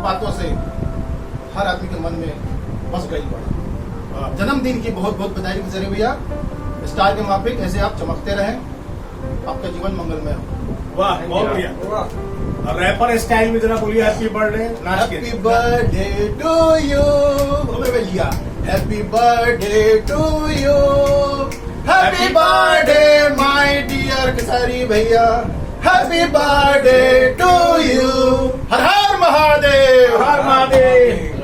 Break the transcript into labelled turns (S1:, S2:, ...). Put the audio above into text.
S1: बातों से हर आदमी के मन में बस गई बड़ा। जन्मदिन की बहुत बहुत बधाई गुजरे भैया। स्टार के माफिक ऐसे आप चमकते रहें, आपका जीवन मंगलमय हो।
S2: वाह, बहुत बढ़िया। और रैपर स्टाइल में जरा बोलिए happy birthday.
S1: Happy birthday to you भैया, happy birthday to you, happy birthday my dear Khesari भैया, हैप्पी बर्थडे टू यू। हर हर महादेव,
S2: हर महादेव।